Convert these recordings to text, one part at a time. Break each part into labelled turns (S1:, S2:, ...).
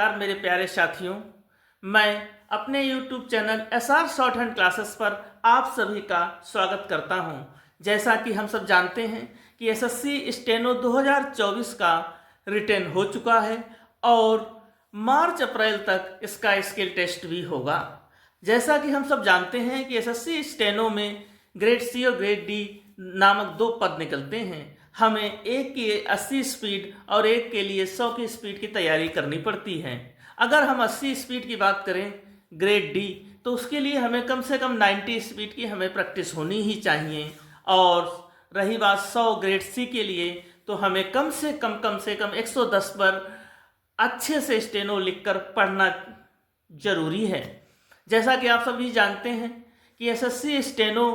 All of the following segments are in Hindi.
S1: यार मेरे प्यारे साथियों, मैं अपने YouTube channel SR short hand classes पर आप सभी का स्वागत करता हूं। जैसा कि हम सब जानते हैं कि एसएससी स्टेनो 2024 का रिटन हो चुका है और मार्च अप्रैल तक इसका स्किल टेस्ट भी होगा। जैसा कि हम सब जानते हैं कि एसएससी स्टेनो में ग्रेड सी और ग्रेड डी नामक दो पद निकलते हैं। हमें एक के 80 स्पीड और एक के लिए 100 की स्पीड की तैयारी करनी पड़ती है। अगर हम 80 स्पीड की बात करें ग्रेड डी, तो उसके लिए हमें कम से कम 90 स्पीड की हमें प्रैक्टिस होनी ही चाहिए। और रही बात 100 ग्रेड सी के लिए, तो हमें कम से कम 110 पर अच्छे से स्टेनो लिखकर पढ़ना जरूरी है। जैसा कि आप सभी जानते हैं कि एसएससी स्टेनो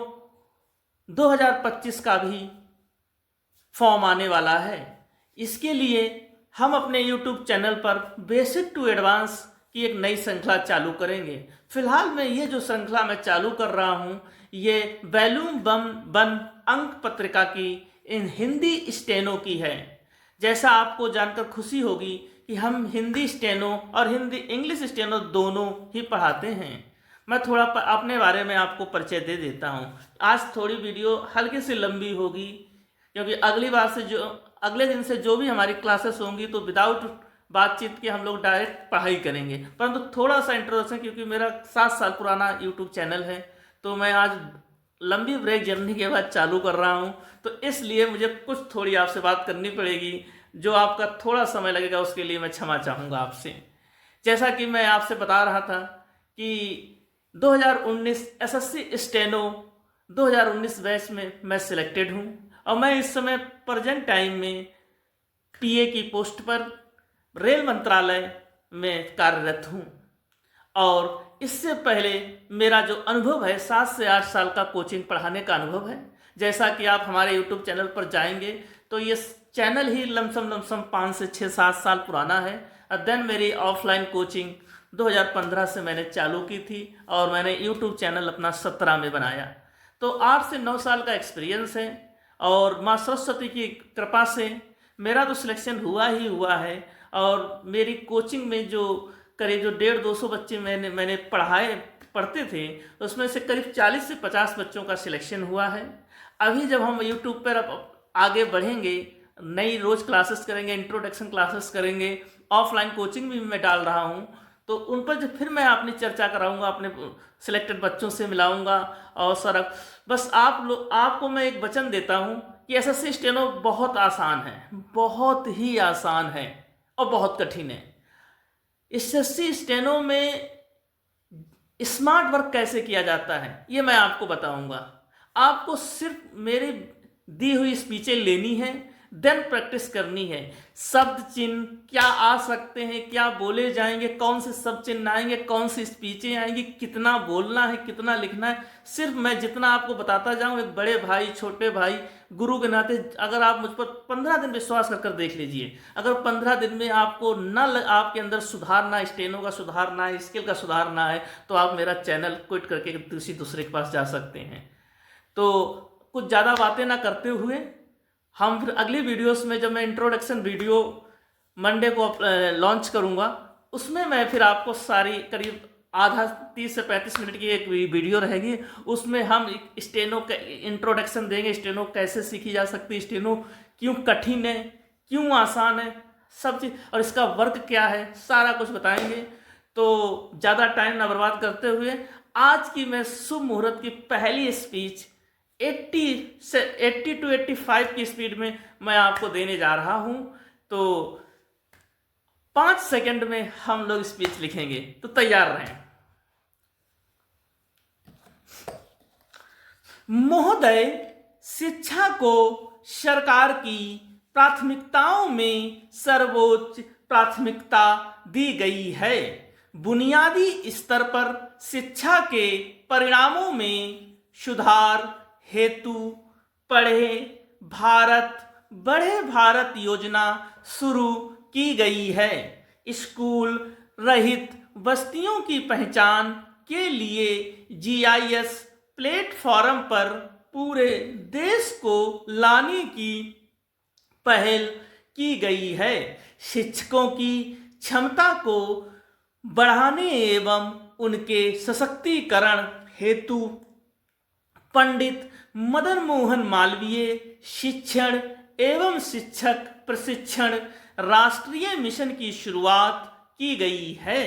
S1: 2025 का भी फॉर्म आने वाला है। इसके लिए हम अपने YouTube चैनल पर बेसिक टू एडवांस की एक नई श्रृंखला चालू करेंगे। फिलहाल मैं ये जो श्रृंखला मैं चालू कर रहा हूँ, ये वॉल्यूम 1 अंक पत्रिका की इन हिंदी स्टेनो की है। जैसा आपको जानकर खुशी होगी कि हम हिंदी स्टेनो और हिंदी इंग्लिश स्टेनो दोनों ही पढ़ाते हैं। मैं थोड़ा अपने बारे में आपको परिचय दे देता हूँ। आज थोड़ी वीडियो हल्की सी लंबी होगी, क्योंकि अगले दिन से जो भी हमारी क्लासेस होंगी तो विदाउट बातचीत के हम लोग डायरेक्ट पढ़ाई करेंगे। परंतु थोड़ा सा इंट्रोडक्शन, क्योंकि मेरा 7 साल पुराना यूट्यूब चैनल है, तो मैं आज लंबी ब्रेक जर्नी के बाद चालू कर रहा हूं, तो इसलिए मुझे कुछ थोड़ी आपसे बात करनी पड़ेगी। जो आपका थोड़ा समय लगेगा उसके लिए मैं क्षमा चाहूँगा आपसे। जैसा कि मैं आपसे बता रहा था कि 2019 एसएससी स्टेनो 2019 बैच में मैं सिलेक्टेड हूँ और मैं इस समय प्रेजेंट टाइम में पीए की पोस्ट पर रेल मंत्रालय में कार्यरत हूँ। और इससे पहले मेरा जो अनुभव है 7 से 8 साल का कोचिंग पढ़ाने का अनुभव है। जैसा कि आप हमारे यूट्यूब चैनल पर जाएंगे तो ये चैनल ही लमसम 5 से 6-7 साल पुराना है। और देन मेरी ऑफलाइन कोचिंग 2015 से मैंने चालू की थी और मैंने यूट्यूब चैनल अपना 17 में बनाया। तो 8 से 9 साल का एक्सपीरियंस है और माँ सरस्वती की कृपा से मेरा तो सिलेक्शन हुआ ही हुआ है। और मेरी कोचिंग में जो करीब 150-200 बच्चे मैंने पढ़ते थे, उसमें से करीब 40 से 50 बच्चों का सिलेक्शन हुआ है। अभी जब हम यूट्यूब पर आगे बढ़ेंगे, नई रोज़ क्लासेस करेंगे, इंट्रोडक्शन क्लासेस करेंगे, ऑफलाइन कोचिंग भी मैं डाल रहा हूँ, तो उन पर जो फिर मैं अपनी चर्चा कराऊंगा, अपने सिलेक्टेड बच्चों से मिलाऊंगा। और सर बस आपको मैं एक वचन देता हूँ कि एसएससी स्टेनो बहुत आसान है, बहुत ही आसान है और बहुत कठिन है। एसएससी स्टेनो में स्मार्ट वर्क कैसे किया जाता है ये मैं आपको बताऊंगा। आपको सिर्फ मेरी दी हुई स्पीचें लेनी है, देन प्रैक्टिस करनी है। शब्द चिन्ह क्या आ सकते हैं, क्या बोले जाएंगे, कौन से शब्द चिन्ह आएंगे, कौन सी स्पीचें आएंगी, कितना बोलना है, कितना लिखना है, सिर्फ मैं जितना आपको बताता जाऊं, एक बड़े भाई, छोटे भाई, गुरु के नाते अगर आप मुझ पर 15 दिन विश्वास कर देख लीजिए। अगर 15 दिन में आपको आपके अंदर सुधारना, स्टेनो का सुधारना है, स्किल का सुधारना है, तो आप मेरा चैनल क्विट करके दूसरे के पास जा सकते हैं। तो कुछ ज़्यादा बातें ना करते हुए हम फिर अगली वीडियोस में, जब मैं इंट्रोडक्शन वीडियो मंडे को लॉन्च करूंगा, उसमें मैं फिर आपको सारी करीब आधा 30 से 35 मिनट की एक वीडियो रहेगी। उसमें हम स्टेनो का इंट्रोडक्शन देंगे, स्टेनो कैसे सीखी जा सकती है, स्टेनो क्यों कठिन है, क्यों आसान है, सब चीज़, और इसका वर्क क्या है, सारा कुछ बताएंगे। तो ज़्यादा टाइम ना बर्बाद करते हुए आज की मैं शुभ मुहूर्त की पहली स्पीच 80 to 85 की स्पीड में मैं आपको देने जा रहा हूं। तो 5 सेकंड में हम लोग स्पीच लिखेंगे, तो तैयार रहें। महोदय, शिक्षा को सरकार की प्राथमिकताओं में सर्वोच्च प्राथमिकता दी गई है। बुनियादी स्तर पर शिक्षा के परिणामों में सुधार हेतु बढ़े भारत योजना शुरू की गई है। स्कूल रहित बस्तियों की पहचान के लिए जीआईएस प्लेटफॉर्म पर पूरे देश को लाने की पहल की गई है। शिक्षकों की क्षमता को बढ़ाने एवं उनके सशक्तिकरण हेतु पंडित मदन मोहन मालवीय शिक्षण एवं शिक्षक प्रशिक्षण राष्ट्रीय मिशन की शुरुआत की गई है।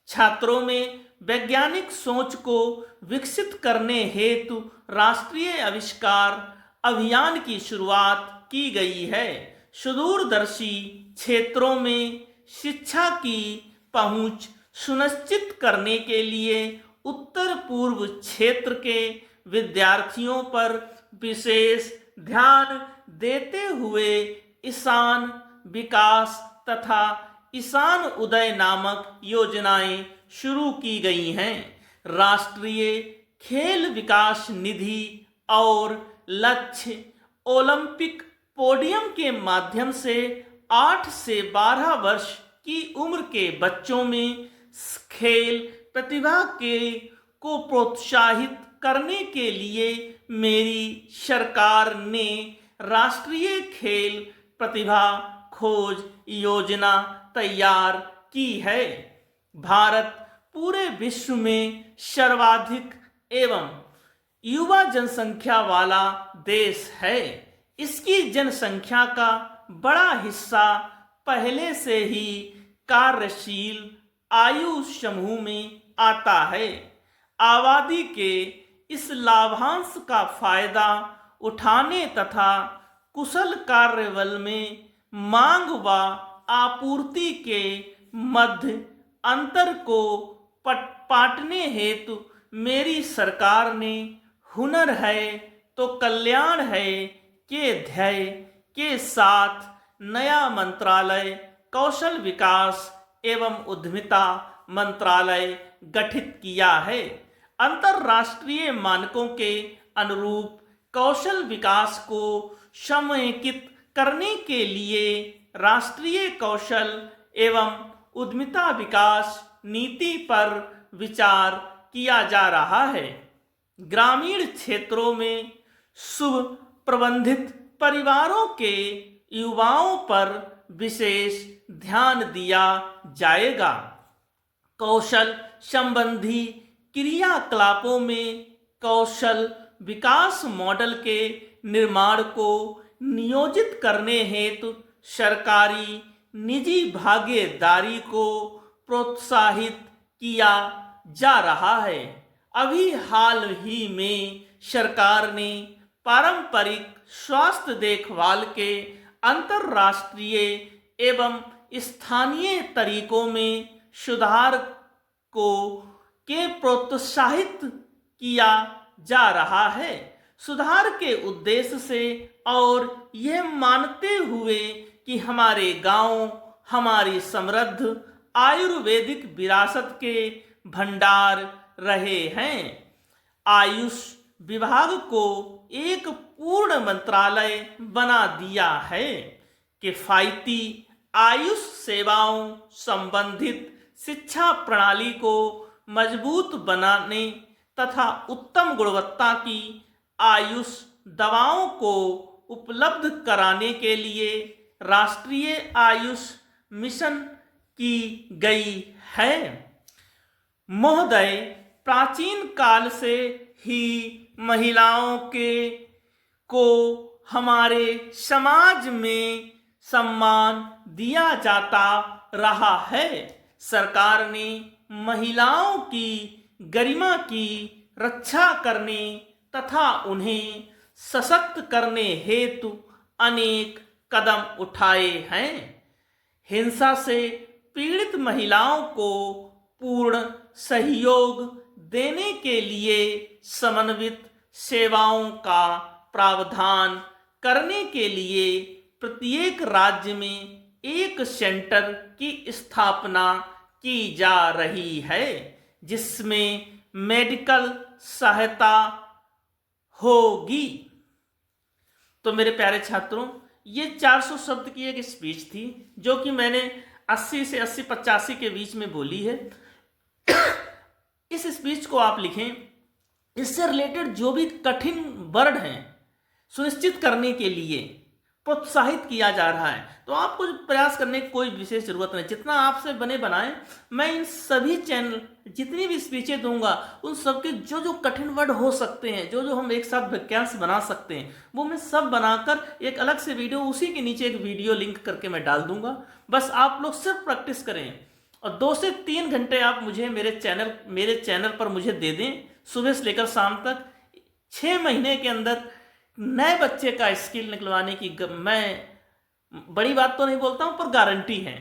S1: छात्रों में वैज्ञानिक सोच को विकसित करने हेतु राष्ट्रीय आविष्कार अभियान की शुरुआत की गई है। सुदूरदर्शी क्षेत्रों में शिक्षा की पहुंच सुनिश्चित करने के लिए उत्तर पूर्व क्षेत्र के विद्यार्थियों पर विशेष ध्यान देते हुए ईशान विकास तथा ईशान उदय नामक योजनाएं शुरू की गई हैं। राष्ट्रीय खेल विकास निधि और लक्ष्य ओलंपिक पोडियम के माध्यम से 8 से 12 वर्ष की उम्र के बच्चों में खेल प्रतिभा को प्रोत्साहित करने के लिए मेरी सरकार ने राष्ट्रीय खेल प्रतिभा खोज योजना तैयार की है। भारत पूरे विश्व में सर्वाधिक एवं युवा जनसंख्या वाला देश है। इसकी जनसंख्या का बड़ा हिस्सा पहले से ही कार्यशील आयु समूह में आता है। आबादी के इस लाभांश का फायदा उठाने तथा कुशल कार्यबल में मांग व आपूर्ति के मध्य अंतर को पाटने हेतु मेरी सरकार ने हुनर है तो कल्याण है के ध्येय के साथ नया मंत्रालय कौशल विकास एवं उद्यमिता मंत्रालय गठित किया है। अंतरराष्ट्रीय मानकों के अनुरूप कौशल विकास को समेकित करने के लिए राष्ट्रीय कौशल एवं उद्यमिता विकास नीति पर विचार किया जा रहा है। ग्रामीण क्षेत्रों में शुभ प्रबंधित परिवारों के युवाओं पर विशेष ध्यान दिया जाएगा। कौशल संबंधी क्रियाकलापों में कौशल विकास मॉडल के निर्माण को नियोजित करने हेतु सरकारी निजी भागीदारी को प्रोत्साहित किया जा रहा है। अभी हाल ही में सरकार ने पारंपरिक स्वास्थ्य देखभाल के अंतर्राष्ट्रीय एवं स्थानीय तरीकों में सुधार के प्रोत्साहित किया जा रहा है। सुधार के उद्देश्य से और यह मानते हुए कि हमारे गांव हमारी समृद्ध आयुर्वेदिक विरासत के भंडार रहे हैं, आयुष विभाग को एक पूर्ण मंत्रालय बना दिया है। किफायती आयुष सेवाओं संबंधित शिक्षा प्रणाली को मजबूत बनाने तथा उत्तम गुणवत्ता की आयुष दवाओं को उपलब्ध कराने के लिए राष्ट्रीय आयुष मिशन की गई है। महोदय, प्राचीन काल से ही महिलाओं को हमारे समाज में सम्मान दिया जाता रहा है। सरकार ने महिलाओं की गरिमा की रक्षा करने तथा उन्हें सशक्त करने हेतु अनेक कदम उठाए हैं। हिंसा से पीड़ित महिलाओं को पूर्ण सहयोग देने के लिए समन्वित सेवाओं का प्रावधान करने के लिए प्रत्येक राज्य में एक सेंटर की स्थापना की जा रही है, जिसमें मेडिकल सहायता होगी। तो मेरे प्यारे छात्रों, ये 400 शब्द की एक स्पीच थी जो कि मैंने 80 से 85 के बीच में बोली है। इस स्पीच को आप लिखें। इससे रिलेटेड जो भी कठिन वर्ड हैं सुनिश्चित करने के लिए प्रोत्साहित किया जा रहा है। तो आपको प्रयास करने की कोई विशेष जरूरत नहीं, जितना आपसे बने बनाए मैं इन सभी चैनल जितनी भी स्पीचें दूंगा उन सबके जो जो कठिन वर्ड हो सकते हैं, जो जो हम एक साथ वाक्यांश बना सकते हैं, वो मैं सब बनाकर एक अलग से वीडियो, उसी के नीचे एक वीडियो लिंक करके मैं डाल दूंगा। बस आप लोग सिर्फ प्रैक्टिस करें और 2 से 3 घंटे आप मुझे मेरे चैनल पर मुझे दे दें, सुबह से लेकर शाम तक। 6 महीने के अंदर नए बच्चे का स्किल निकलवाने की मैं बड़ी बात तो नहीं बोलता हूं, पर गारंटी है।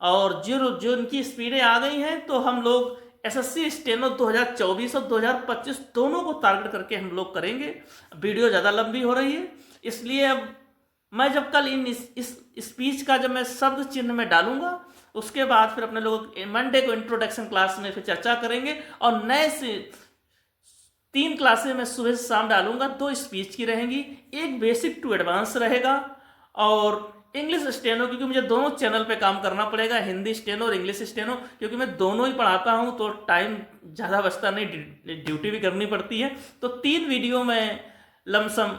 S1: और जो उनकी स्पीडें आ गई हैं, तो हम लोग एसएससी स्टेनो 2024 और 2025 दोनों को टारगेट करके हम लोग करेंगे। वीडियो ज़्यादा लंबी हो रही है, इसलिए अब मैं जब कल इस स्पीच का जब मैं शब्द चिन्ह में डालूंगा, उसके बाद फिर अपने लोग मंडे को इंट्रोडक्शन क्लास में फिर चर्चा करेंगे। और नए से 3 क्लासें मैं सुबह से शाम डालूंगा, 2 स्पीच की रहेंगी, एक बेसिक टू एडवांस रहेगा और इंग्लिश स्टेनो, क्योंकि मुझे दोनों चैनल पे काम करना पड़ेगा, हिंदी स्टेनो और इंग्लिश स्टेनो, क्योंकि मैं दोनों ही पढ़ाता हूं तो टाइम ज़्यादा बचता नहीं, ड्यूटी भी करनी पड़ती है। तो 3 वीडियो में लमसम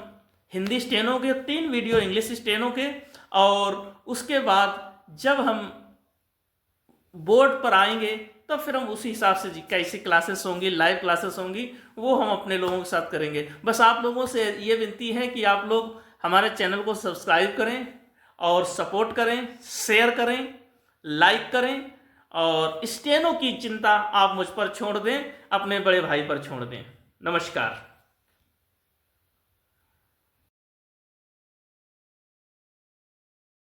S1: हिंदी स्टेनो के, 3 वीडियो इंग्लिश स्टेनो के, और उसके बाद जब हम बोर्ड पर आएंगे तब फिर हम उसी हिसाब से कैसी क्लासेस होंगी, लाइव क्लासेस होंगी, वो हम अपने लोगों के साथ करेंगे। बस आप लोगों से ये विनती है कि आप लोग हमारे चैनल को सब्सक्राइब करें और सपोर्ट करें, शेयर करें, लाइक करें, और स्टेनो की चिंता आप मुझ पर छोड़ दें, अपने बड़े भाई पर छोड़ दें। नमस्कार।